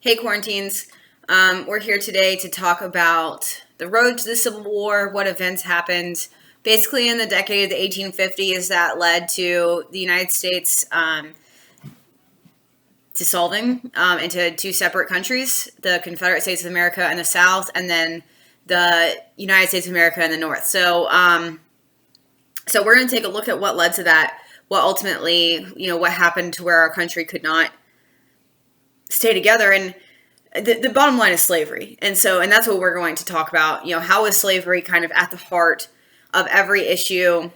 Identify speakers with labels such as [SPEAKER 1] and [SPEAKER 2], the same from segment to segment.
[SPEAKER 1] Hey, Quarantines. We're here today to talk about the road to the Civil War, what events happened basically in the decade of the 1850s that led to the United States dissolving into two separate countries, the Confederate States of America in the South, and then the United States of America in the North. So we're going to take a look at what led to that, what ultimately, what happened to where our country could not stay together. And the bottom line is slavery. And that's what we're going to talk about. How is slavery kind of at the heart of every issue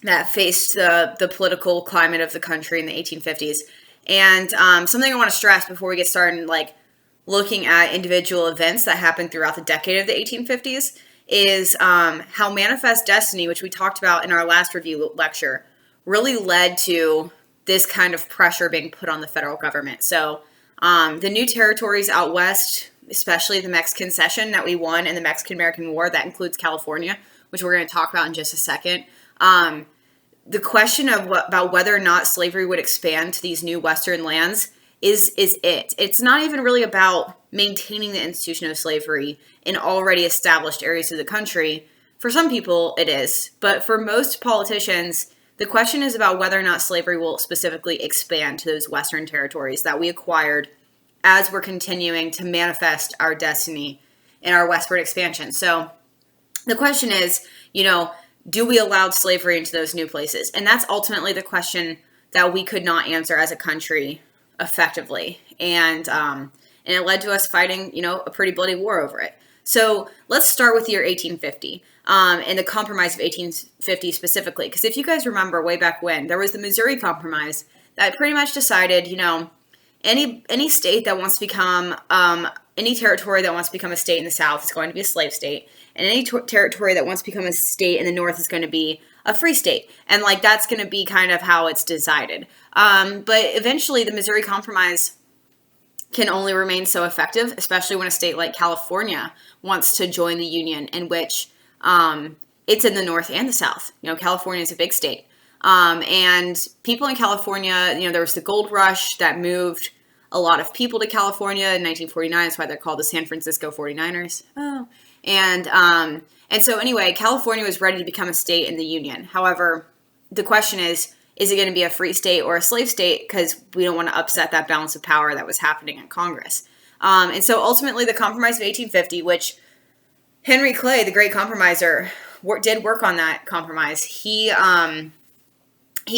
[SPEAKER 1] that faced the political climate of the country in the 1850s. And something I want to stress before we get started, looking at individual events that happened throughout the decade of the 1850s, is how Manifest Destiny, which we talked about in our last review lecture, really led to this kind of pressure being put on the federal government. So the new territories out west, especially the Mexican cession that we won in the Mexican-American War, that includes California, which we're going to talk about in just a second. The question about whether or not slavery would expand to these new Western lands is it. It's not even really about maintaining the institution of slavery in already established areas of the country. For some people, it is. But for most politicians, the question is about whether or not slavery will specifically expand to those Western territories that we acquired as we're continuing to manifest our destiny in our westward expansion. So the question is, do we allow slavery into those new places? And that's ultimately the question that we could not answer as a country effectively. And it led to us fighting, a pretty bloody war over it. So let's start with the year 1850 and the Compromise of 1850 specifically. Because if you guys remember way back when, there was the Missouri Compromise that pretty much decided, any state that wants to become, any territory that wants to become a state in the South is going to be a slave state. And any territory that wants to become a state in the North is going to be a free state. And that's going to be kind of how it's decided. But eventually the Missouri Compromise can only remain so effective, especially when a state like California wants to join the Union, in which it's in the North and the South. California is a big state. And people in California, there was the gold rush that moved a lot of people to California in 1949. That's why they're called the San Francisco 49ers. Oh. And so anyway, California was ready to become a state in the Union. However, the question is it going to be a free state or a slave state? Because we don't want to upset that balance of power that was happening in Congress. And so ultimately the Compromise of 1850, which Henry Clay, the great compromiser, did work on that compromise. He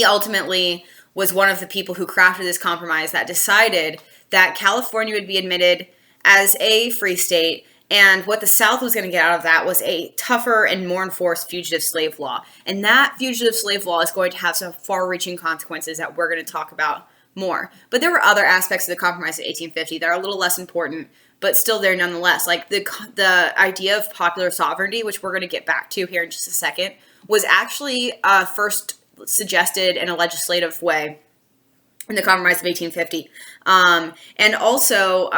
[SPEAKER 1] ultimately was one of the people who crafted this compromise that decided that California would be admitted as a free state. And what the South was going to get out of that was a tougher and more enforced fugitive slave law. And that fugitive slave law is going to have some far-reaching consequences that we're going to talk about more. But there were other aspects of the Compromise of 1850 that are a little less important, but still there nonetheless. Like the idea of popular sovereignty, which we're going to get back to here in just a second, was actually first suggested in a legislative way in the Compromise of 1850. And also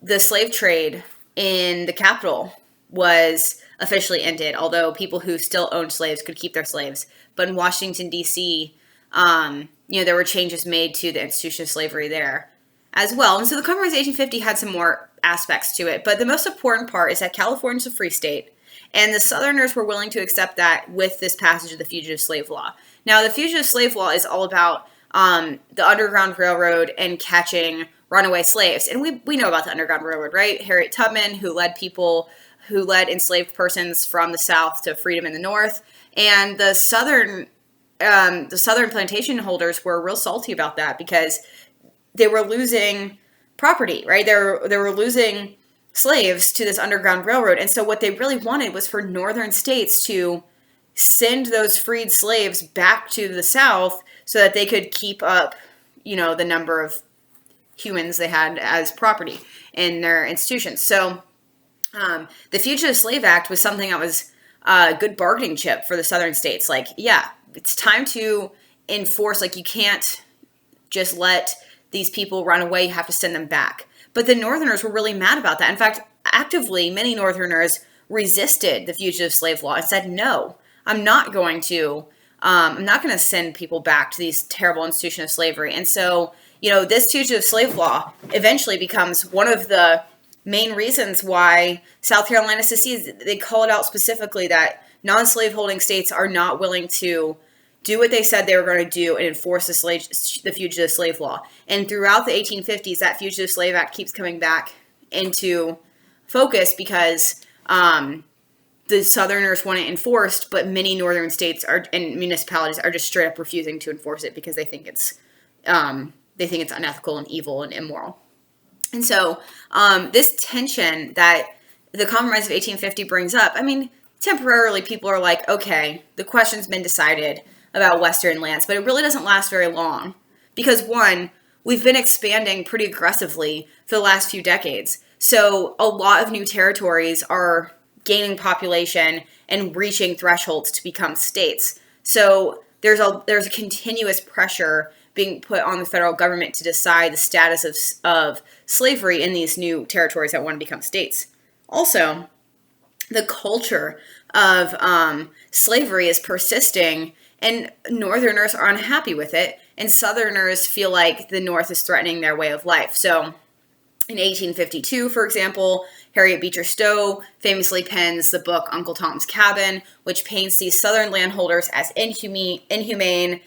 [SPEAKER 1] the slave trade in the capital was officially ended, although people who still owned slaves could keep their slaves. But in Washington, D.C., there were changes made to the institution of slavery there as well. And so the Compromise of 1850 had some more aspects to it. But the most important part is that California is a free state, and the Southerners were willing to accept that with this passage of the Fugitive Slave Law. Now, the Fugitive Slave Law is all about the Underground Railroad and catching runaway slaves. And we know about the Underground Railroad, right? Harriet Tubman, who led enslaved persons from the South to freedom in the North. And the Southern plantation holders were real salty about that because they were losing property, right? They were losing slaves to this Underground Railroad. And so what they really wanted was for northern states to send those freed slaves back to the South so that they could keep up, the number of humans they had as property in their institutions. So the Fugitive Slave Act was something that was a good bargaining chip for the southern states. It's time to enforce, you can't just let these people run away, you have to send them back. But the Northerners were really mad about that. In fact, actively, many Northerners resisted the Fugitive Slave Law and said, no, I'm not going to send people back to these terrible institutions of slavery. And so this fugitive slave law eventually becomes one of the main reasons why South Carolina secedes. They call it out specifically that non-slave holding states are not willing to do what they said they were going to do and enforce the fugitive slave law. And throughout the 1850s, that Fugitive Slave Act keeps coming back into focus because the Southerners want it enforced, but many northern states and municipalities are just straight up refusing to enforce it because they think it's unethical and evil and immoral. And so this tension that the Compromise of 1850 brings up, temporarily people are like, okay, the question's been decided about Western lands, but it really doesn't last very long because, one, we've been expanding pretty aggressively for the last few decades. So a lot of new territories are gaining population and reaching thresholds to become states. So there's a continuous pressure being put on the federal government to decide the status of slavery in these new territories that want to become states. Also, the culture of slavery is persisting, and Northerners are unhappy with it, and Southerners feel like the North is threatening their way of life. So in 1852, for example, Harriet Beecher Stowe famously pens the book Uncle Tom's Cabin, which paints these Southern landholders as inhumane,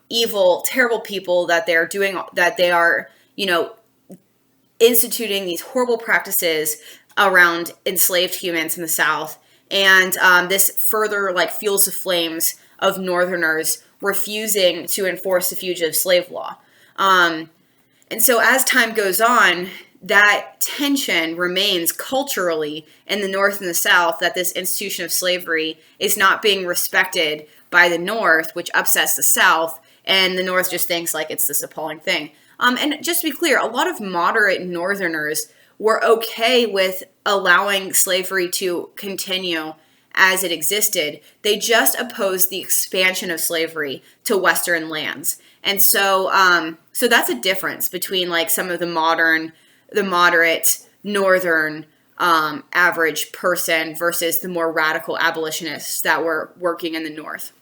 [SPEAKER 1] evil, terrible people, that they are instituting these horrible practices around enslaved humans in the South. And this further fuels the flames of Northerners refusing to enforce the fugitive slave law. And so as time goes on, that tension remains culturally in the North and the South, that this institution of slavery is not being respected by the North, which upsets the South, and the North just thinks it's this appalling thing. And just to be clear, a lot of moderate Northerners were okay with allowing slavery to continue as it existed. They just opposed the expansion of slavery to Western lands. And so so that's a difference between some of the moderate Northern average person versus the more radical abolitionists that were working in the North.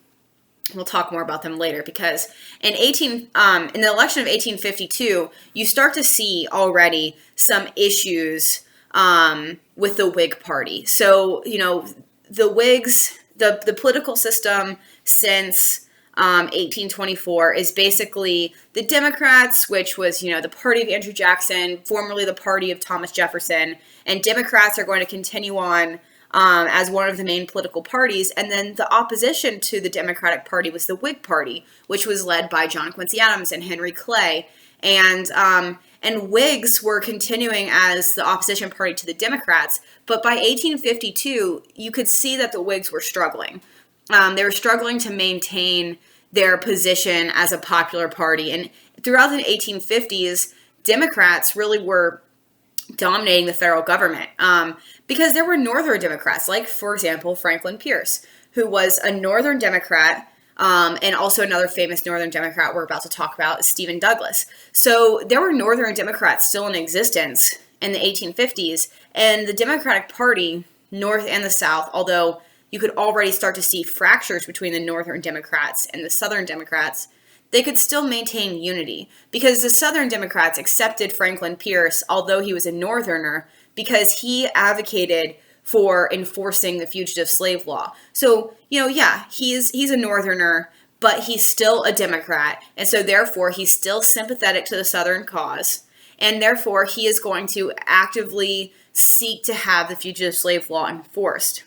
[SPEAKER 1] We'll talk more about them later, because in the election of 1852, you start to see already some issues with the Whig Party. So, the Whigs, the political system since 1824 is basically the Democrats, which was, the party of Andrew Jackson, formerly the party of Thomas Jefferson, and Democrats are going to continue on as one of the main political parties. And then the opposition to the Democratic Party was the Whig Party, which was led by John Quincy Adams and Henry Clay. And Whigs were continuing as the opposition party to the Democrats. But by 1852, you could see that the Whigs were struggling. They were struggling to maintain their position as a popular party. And throughout the 1850s, Democrats really were dominating the federal government because there were Northern Democrats, like, for example, Franklin Pierce, who was a Northern Democrat, and also another famous Northern Democrat we're about to talk about is Stephen Douglas. So there were Northern Democrats still in existence in the 1850s, and the Democratic Party, North and the South, although you could already start to see fractures between the Northern Democrats and the Southern Democrats, they could still maintain unity because the Southern Democrats accepted Franklin Pierce, although he was a Northerner, because he advocated for enforcing the fugitive slave law. So, he's a Northerner, but he's still a Democrat, and so therefore he's still sympathetic to the Southern cause, and therefore he is going to actively seek to have the fugitive slave law enforced.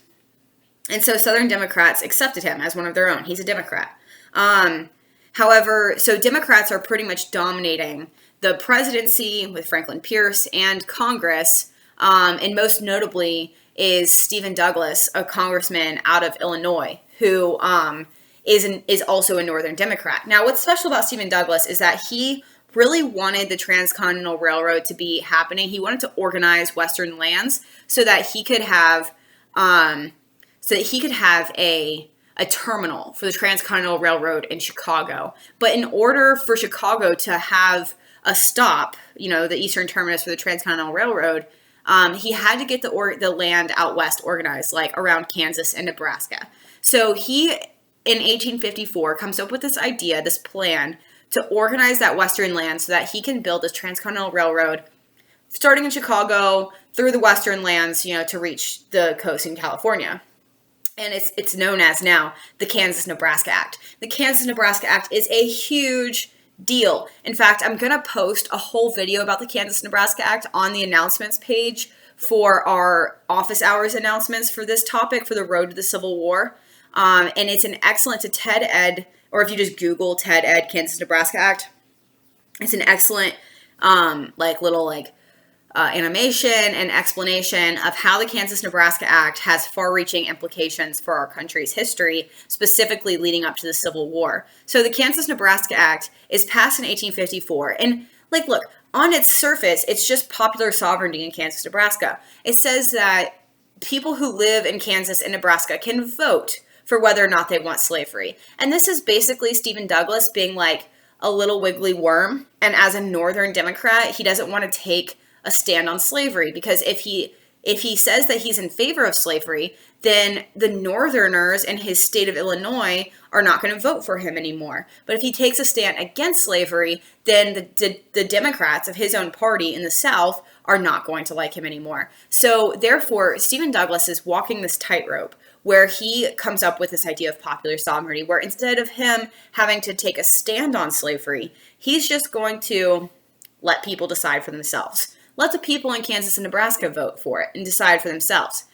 [SPEAKER 1] And so Southern Democrats accepted him as one of their own. He's a Democrat. However, so Democrats are pretty much dominating the presidency with Franklin Pierce and Congress, and most notably is Stephen Douglas, a congressman out of Illinois, who is also a Northern Democrat. Now, what's special about Stephen Douglas is that he really wanted the Transcontinental Railroad to be happening. He wanted to organize Western lands so that he could have a terminal for the Transcontinental Railroad in Chicago. But in order for Chicago to have a stop, the eastern terminus for the Transcontinental Railroad, he had to get the land out west organized, like around Kansas and Nebraska. So he, in 1854, comes up with this idea, this plan to organize that western land so that he can build this transcontinental railroad starting in Chicago through the western lands, to reach the coast in California. And it's known as now the Kansas-Nebraska Act. The Kansas-Nebraska Act is a huge deal. In fact, I'm going to post a whole video about the Kansas-Nebraska Act on the announcements page for our office hours announcements for this topic, for the road to the Civil War. And it's an excellent to TED Ed, or if you just Google TED Ed Kansas-Nebraska Act, it's an excellent animation and explanation of how the Kansas-Nebraska Act has far-reaching implications for our country's history, specifically leading up to the Civil War. So the Kansas-Nebraska Act is passed in 1854, and look, on its surface, it's just popular sovereignty in Kansas, Nebraska. It says that people who live in Kansas and Nebraska can vote for whether or not they want slavery. And this is basically Stephen Douglas being like a little wiggly worm, and as a Northern Democrat, he doesn't want to take a stand on slavery, because if he says that he's in favor of slavery, then the Northerners in his state of Illinois are not going to vote for him anymore. But if he takes a stand against slavery, then the Democrats of his own party in the South are not going to like him anymore. So therefore, Stephen Douglas is walking this tightrope where he comes up with this idea of popular sovereignty, where instead of him having to take a stand on slavery, he's just going to let people decide for themselves. Let the people in Kansas and Nebraska vote for it and decide for themselves.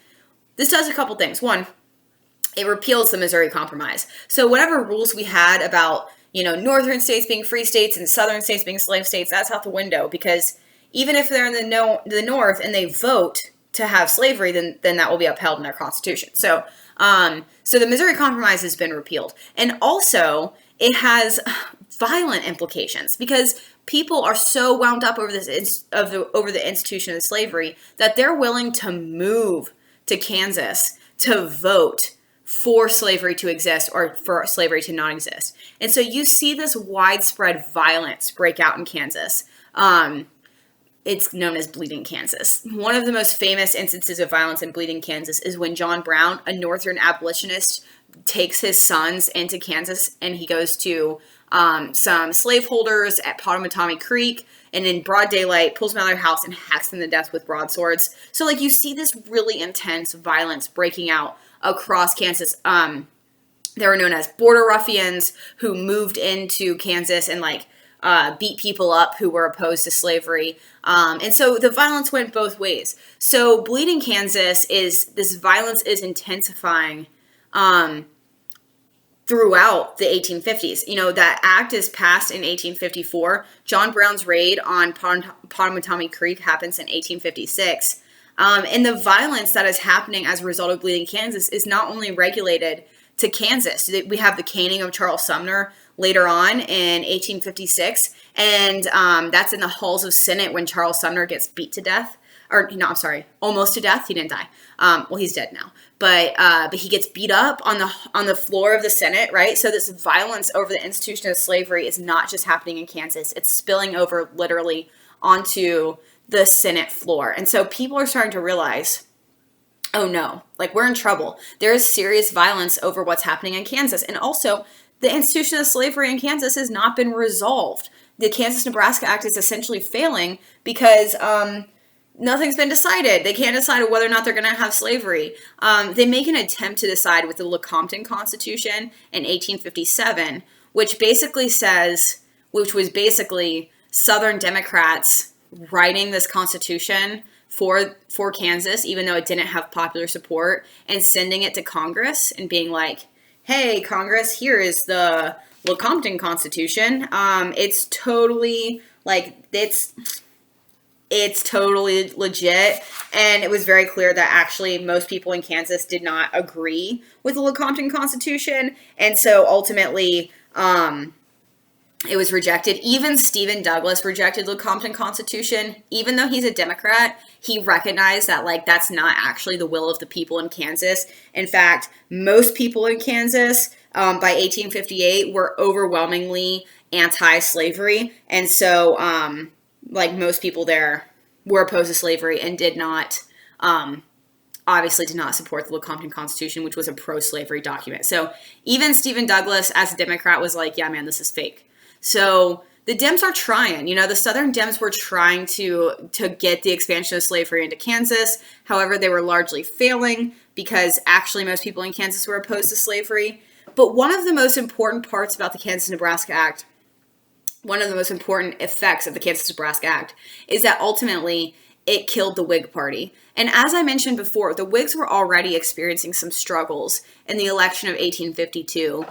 [SPEAKER 1] This does a couple things. One, it repeals the Missouri Compromise. So whatever rules we had about, northern states being free states and southern states being slave states, that's out the window, because even if they're in the north and they vote to have slavery, then that will be upheld in their constitution. So the Missouri Compromise has been repealed. And also, it has violent implications, because people are so wound up over over the institution of slavery that they're willing to move to Kansas to vote for slavery to exist or for slavery to not exist. And so you see this widespread violence break out in Kansas. It's known as Bleeding Kansas. One of the most famous instances of violence in Bleeding Kansas is when John Brown, a Northern abolitionist, takes his sons into Kansas, and he goes to some slaveholders at Pottawatomie Creek, and in broad daylight pulls them out of their house and hacks them to death with broadswords. So you see this really intense violence breaking out across Kansas. They were known as border ruffians who moved into Kansas and beat people up who were opposed to slavery. And so the violence went both ways. So Bleeding Kansas this violence is intensifying throughout the 1850s. That act is passed in 1854. John Brown's raid on Pottawatomie Creek happens in 1856. And the violence that is happening as a result of Bleeding Kansas is not only regulated to Kansas. We have the caning of Charles Sumner later on in 1856, and that's in the halls of Senate when Charles Sumner gets beat to death. Almost to death. He didn't die. Well, he's dead now. But he gets beat up on the floor of the Senate, right? So this violence over the institution of slavery is not just happening in Kansas. It's spilling over literally onto the Senate floor. And so people are starting to realize, oh no, we're in trouble. There is serious violence over what's happening in Kansas. And also, the institution of slavery in Kansas has not been resolved. The Kansas-Nebraska Act is essentially failing because nothing's been decided. They can't decide whether or not they're going to have slavery. They make an attempt to decide with the Lecompton Constitution in 1857, which was basically Southern Democrats writing this constitution for Kansas, even though it didn't have popular support, and sending it to Congress and being like, hey, Congress, here is the Lecompton Constitution. It's totally it's totally legit. And it was very clear that actually most people in Kansas did not agree with the Lecompton Constitution. And so ultimately, it was rejected. Even Stephen Douglas rejected the Lecompton Constitution. Even though he's a Democrat, he recognized that that's not actually the will of the people in Kansas. In fact, most people in Kansas by 1858 were overwhelmingly anti-slavery. And so most people there were opposed to slavery and obviously did not support the Lecompton Constitution, which was a pro-slavery document. So even Stephen Douglas, as a Democrat, was like, yeah, man, this is fake. So the Dems are trying. The Southern Dems were trying to get the expansion of slavery into Kansas. However, they were largely failing because actually most people in Kansas were opposed to slavery. But one of the most important parts about the Kansas-Nebraska Act, one of the most important effects of the Kansas-Nebraska Act, is that ultimately it killed the Whig Party. And as I mentioned before, the Whigs were already experiencing some struggles in the election of 1852.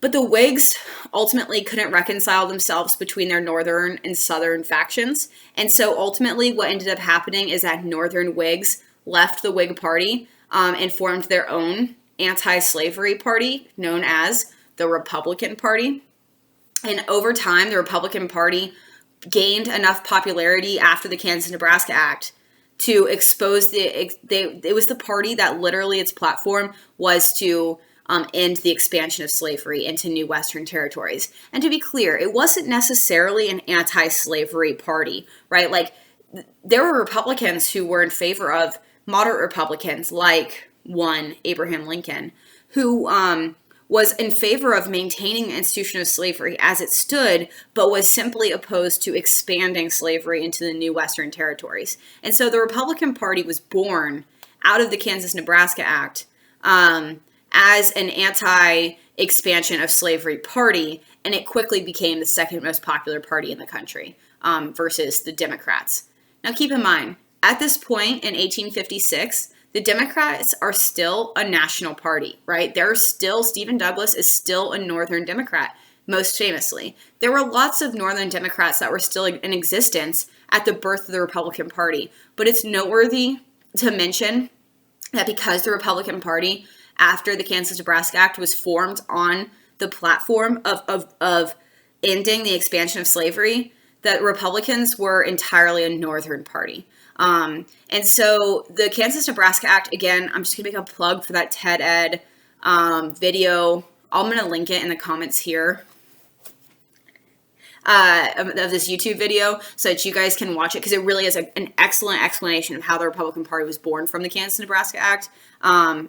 [SPEAKER 1] But the Whigs ultimately couldn't reconcile themselves between their northern and southern factions. And so ultimately what ended up happening is that northern Whigs left the Whig Party and formed their own anti-slavery party known as the Republican Party. And over time, the Republican Party gained enough popularity after the Kansas-Nebraska Act to expose it was the party that literally its platform was to end the expansion of slavery into new Western territories. And to be clear, it wasn't necessarily an anti-slavery party, right? Like, there were Republicans who were in favor of moderate Republicans, like one Abraham Lincoln, who was in favor of maintaining the institution of slavery as it stood, but was simply opposed to expanding slavery into the new Western territories. And so the Republican Party was born out of the Kansas-Nebraska Act as an anti-expansion of slavery party, and it quickly became the second most popular party in the country versus the Democrats. Now keep in mind, at this point in 1856, the Democrats are still a national party, right? Stephen Douglas is still a Northern Democrat, most famously. There were lots of Northern Democrats that were still in existence at the birth of the Republican Party, but it's noteworthy to mention that because the Republican Party, after the Kansas-Nebraska Act, was formed on the platform of ending the expansion of slavery, that Republicans were entirely a Northern party. And so the Kansas-Nebraska Act, again, I'm just going to make a plug for that TED Ed video. I'm going to link it in the comments here of this YouTube video so that you guys can watch it, because it really is an excellent explanation of how the Republican Party was born from the Kansas-Nebraska Act.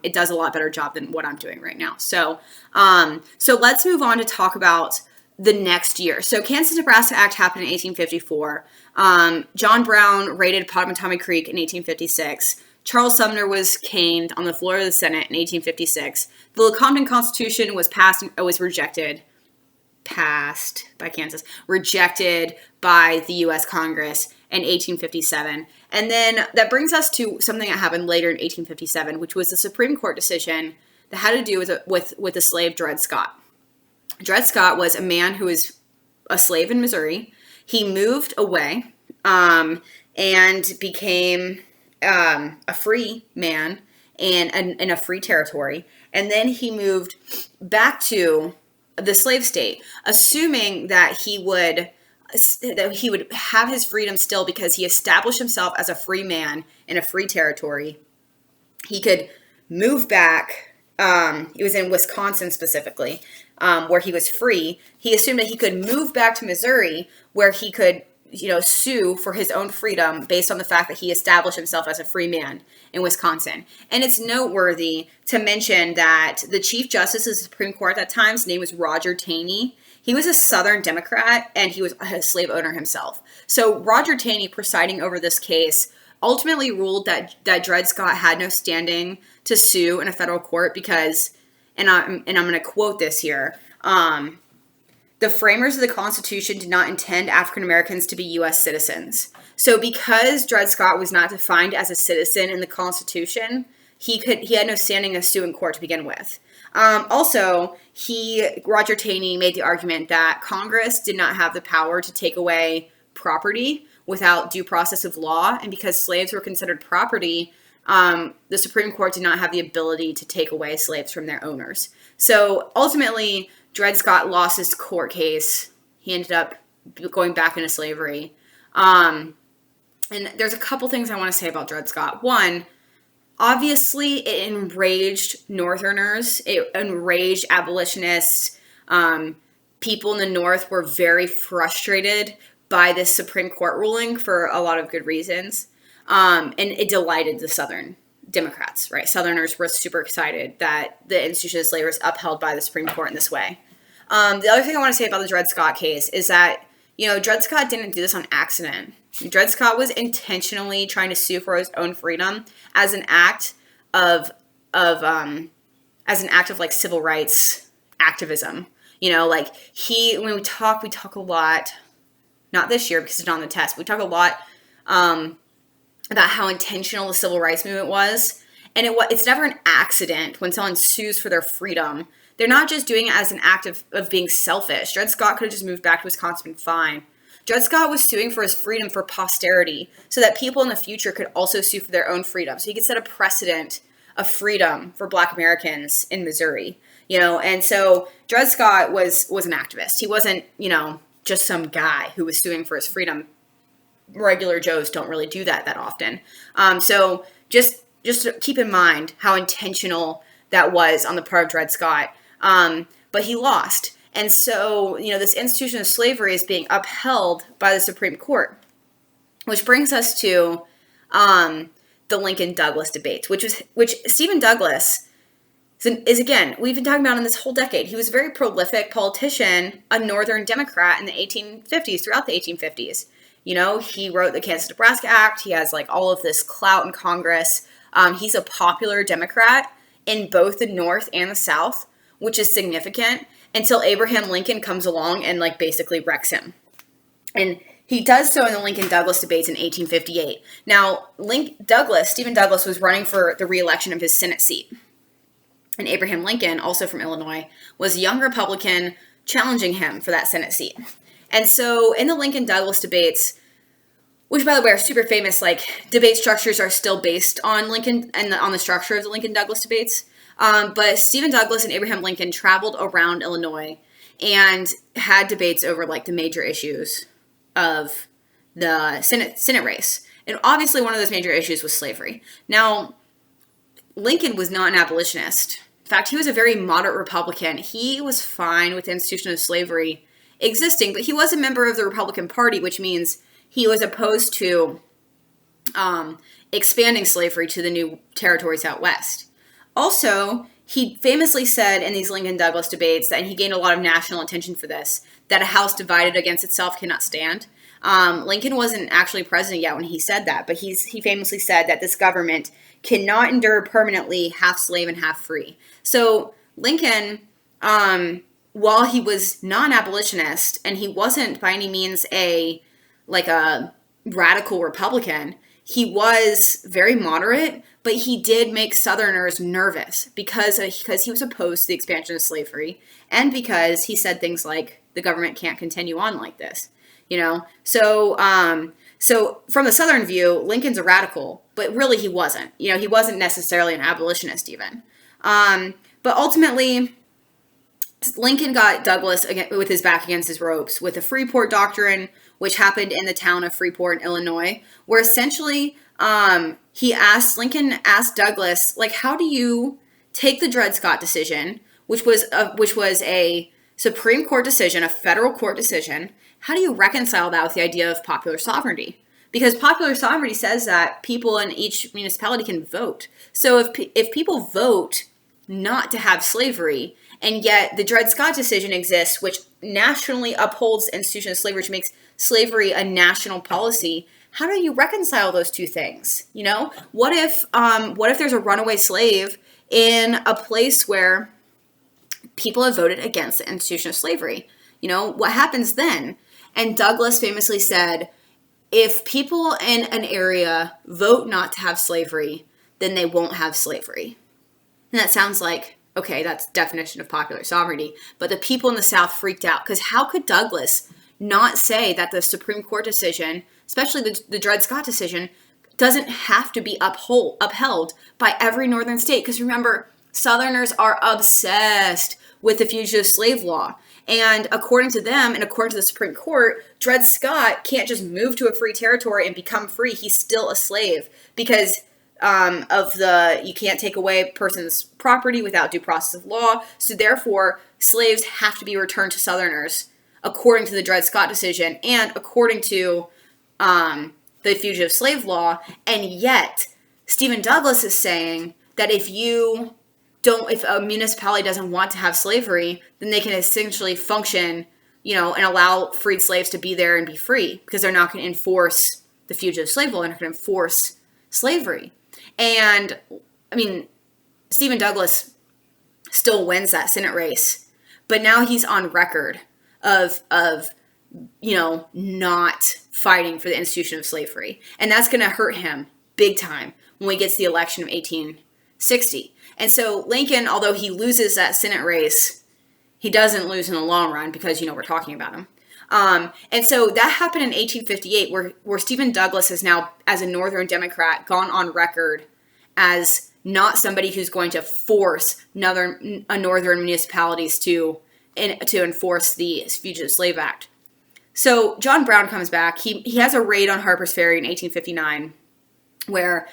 [SPEAKER 1] It does a lot better job than what I'm doing right now. So let's move on to talk about the next year. So Kansas-Nebraska Act happened in 1854. John Brown raided Pottawatomie Creek in 1856. Charles Sumner was caned on the floor of the Senate in 1856. The Lecompton Constitution was rejected by the U.S. Congress in 1857. And then that brings us to something that happened later in 1857, which was the Supreme Court decision that had to do with the slave Dred Scott. Dred Scott was a man who was a slave in Missouri. He moved away and became a free man in a free territory. And then he moved back to the slave state, assuming that he would have his freedom still because he established himself as a free man in a free territory. He could move back. It was in Wisconsin specifically, where he was free. He assumed that he could move back to Missouri, where he could, sue for his own freedom based on the fact that he established himself as a free man in Wisconsin. And it's noteworthy to mention that the Chief Justice of the Supreme Court at that time, his name was Roger Taney. He was a Southern Democrat, and he was a slave owner himself. So Roger Taney, presiding over this case, ultimately ruled that Dred Scott had no standing to sue in a federal court because, and I'm going to quote this here, the framers of the Constitution did not intend African Americans to be U.S. citizens. So because Dred Scott was not defined as a citizen in the Constitution, he had no standing to sue in court to begin with. Also, Roger Taney made the argument that Congress did not have the power to take away property without due process of law, and because slaves were considered property, the Supreme Court did not have the ability to take away slaves from their owners. So ultimately, Dred Scott lost his court case. He ended up going back into slavery. And there's a couple things I want to say about Dred Scott. One, obviously, it enraged Northerners. It enraged abolitionists. People in the North were very frustrated by this Supreme Court ruling for a lot of good reasons. And it delighted the Southern Democrats, right? Southerners were super excited that the institution of slavery was upheld by the Supreme Court in this way. The other thing I want to say about the Dred Scott case is that, Dred Scott didn't do this on accident. Dred Scott was intentionally trying to sue for his own freedom as an act of like civil rights activism. When we talk a lot, not this year because it's not on the test, we talk a lot about how intentional the civil rights movement was. And it's never an accident when someone sues for their freedom. They're not just doing it as an act of being selfish. Dred Scott could have just moved back to Wisconsin and been fine. Dred Scott was suing for his freedom for posterity so that people in the future could also sue for their own freedom. So he could set a precedent of freedom for Black Americans in Missouri, and so Dred Scott was an activist. He wasn't, just some guy who was suing for his freedom. Regular Joes don't really do that often. So just keep in mind how intentional that was on the part of Dred Scott. But he lost. And so, this institution of slavery is being upheld by the Supreme Court, which brings us to the Lincoln-Douglas debates, which Stephen Douglas is, again, we've been talking about in this whole decade. He was a very prolific politician, a Northern Democrat in the 1850s, throughout the 1850s. He wrote the Kansas-Nebraska Act. He has all of this clout in Congress. He's a popular Democrat in both the North and the South, which is significant until Abraham Lincoln comes along and basically wrecks him. And he does so in the Lincoln-Douglas debates in 1858. Now, Stephen Douglas was running for the re-election of his Senate seat. And Abraham Lincoln, also from Illinois, was a young Republican challenging him for that Senate seat. And so in the Lincoln-Douglas debates, which, by the way, are super famous, debate structures are still based on Lincoln and on the structure of the Lincoln-Douglas debates. But Stephen Douglas and Abraham Lincoln traveled around Illinois and had debates over the major issues of the Senate race. And obviously one of those major issues was slavery. Now, Lincoln was not an abolitionist. In fact, he was a very moderate Republican. He was fine with the institution of slavery existing, but he was a member of the Republican Party, which means he was opposed to expanding slavery to the new territories out west. Also, he famously said in these Lincoln-Douglas debates, and he gained a lot of national attention for this, that a house divided against itself cannot stand. Lincoln wasn't actually president yet when he said that, but he famously said that this government cannot endure permanently half slave and half free. So Lincoln, while he was not an abolitionist, and he wasn't by any means a radical Republican, he was very moderate, but he did make Southerners nervous because he was opposed to the expansion of slavery, and because he said things like, the government can't continue on like this, So from the Southern view, Lincoln's a radical, but really he wasn't. He wasn't necessarily an abolitionist even. But ultimately, Lincoln got Douglas with his back against his ropes with the Freeport Doctrine, which happened in the town of Freeport in Illinois, where essentially Lincoln asked Douglas, how do you take the Dred Scott decision, which was a Supreme Court decision, a federal court decision, how do you reconcile that with the idea of popular sovereignty? Because popular sovereignty says that people in each municipality can vote. So if people vote not to have slavery, and yet the Dred Scott decision exists, which nationally upholds the institution of slavery, which makes slavery a national policy, how do you reconcile those two things? What if there's a runaway slave in a place where people have voted against the institution of slavery? What happens then? And Douglas famously said, if people in an area vote not to have slavery, then they won't have slavery. And that sounds like, okay, that's the definition of popular sovereignty. But the people in the South freaked out, because how could Douglas not say that the Supreme Court decision, especially the Dred Scott decision, doesn't have to be upheld by every northern state? Because remember, Southerners are obsessed with the fugitive slave law. And according to them, and according to the Supreme Court, Dred Scott can't just move to a free territory and become free. He's still a slave because you can't take away a person's property without due process of law. So therefore, slaves have to be returned to Southerners according to the Dred Scott decision and according to the fugitive slave law. And yet, Stephen Douglas is saying that if you if a municipality doesn't want to have slavery, then they can essentially function, and allow freed slaves to be there and be free, because they're not going to enforce the fugitive slave law. They're not going to enforce slavery. And I mean, Stephen Douglas still wins that Senate race, but now he's on record of not fighting for the institution of slavery. And that's going to hurt him big time when we get to the election of 1860. And so Lincoln, although he loses that Senate race, he doesn't lose in the long run, because, we're talking about him. And so that happened in 1858, where Stephen Douglas has now, as a Northern Democrat, gone on record as not somebody who's going to force northern municipalities to enforce the Fugitive Slave Act. So John Brown comes back. He has a raid on Harper's Ferry in 1859, where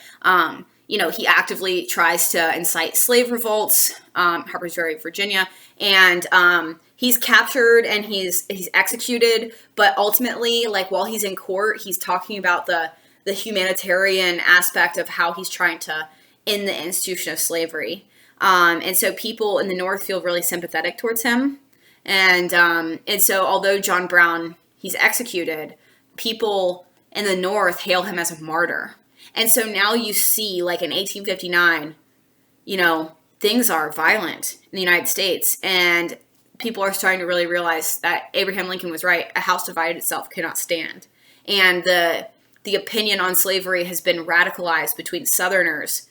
[SPEAKER 1] he actively tries to incite slave revolts, Harper's Ferry, Virginia, and he's captured and he's executed. But ultimately, while he's in court, he's talking about the humanitarian aspect of how he's trying to end the institution of slavery. And so people in the North feel really sympathetic towards him. And so although John Brown, he's executed, people in the North hail him as a martyr. And so now you see, in 1859, things are violent in the United States, and people are starting to really realize that Abraham Lincoln was right. A house divided itself cannot stand. And the opinion on slavery has been radicalized between Southerners,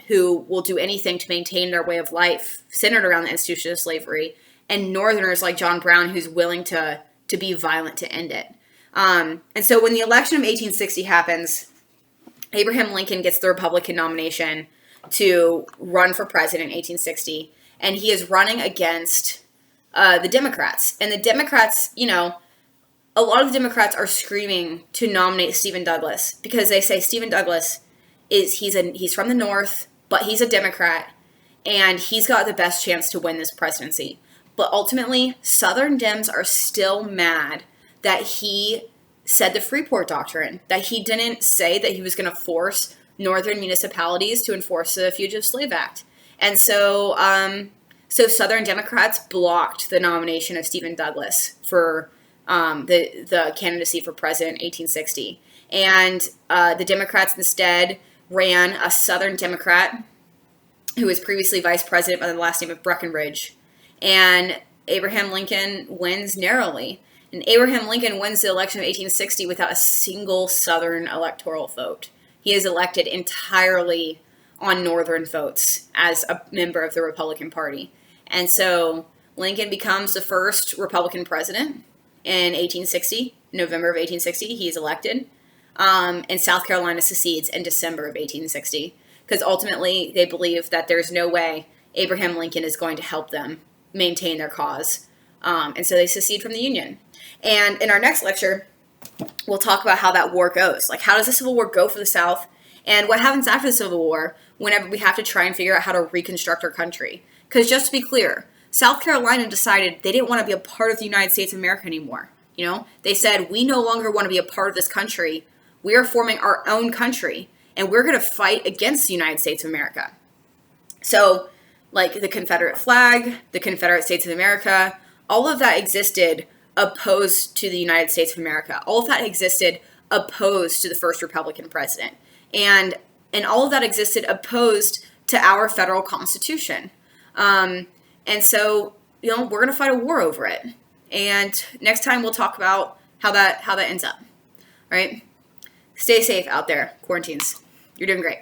[SPEAKER 1] who will do anything to maintain their way of life centered around the institution of slavery, and Northerners like John Brown, who's willing to be violent to end it. And so when the election of 1860 happens, Abraham Lincoln gets the Republican nomination to run for president in 1860, and he is running against the Democrats. And the Democrats, a lot of the Democrats are screaming to nominate Stephen Douglas, because they say Stephen Douglas he's from the North, but he's a Democrat, and he's got the best chance to win this presidency. But ultimately, Southern Dems are still mad that he said the Freeport Doctrine, that he didn't say that he was going to force Northern municipalities to enforce the Fugitive Slave Act. And so Southern Democrats blocked the nomination of Stephen Douglas for the candidacy for president in 1860. And the Democrats instead ran a Southern Democrat who was previously vice president by the last name of Breckinridge. And Abraham Lincoln wins narrowly. And Abraham Lincoln wins the election of 1860 without a single Southern electoral vote. He is elected entirely on Northern votes as a member of the Republican Party. And so Lincoln becomes the first Republican president in 1860, November of 1860. He is elected. And South Carolina secedes in December of 1860, because ultimately they believe that there's no way Abraham Lincoln is going to help them maintain their cause. And so they secede from the Union. And in our next lecture, we'll talk about how that war goes. How does the Civil War go for the South? And what happens after the Civil War whenever we have to try and figure out how to reconstruct our country? Because just to be clear, South Carolina decided they didn't want to be a part of the United States of America anymore. They said, we no longer want to be a part of this country. We are forming our own country, and we're going to fight against the United States of America. So, the Confederate flag, the Confederate States of America, all of that existed opposed to the United States of America. All of that existed opposed to the first Republican president. And all of that existed opposed to our federal Constitution. And so, we're going to fight a war over it. And next time we'll talk about how that ends up. All right? Stay safe out there, quarantines. You're doing great.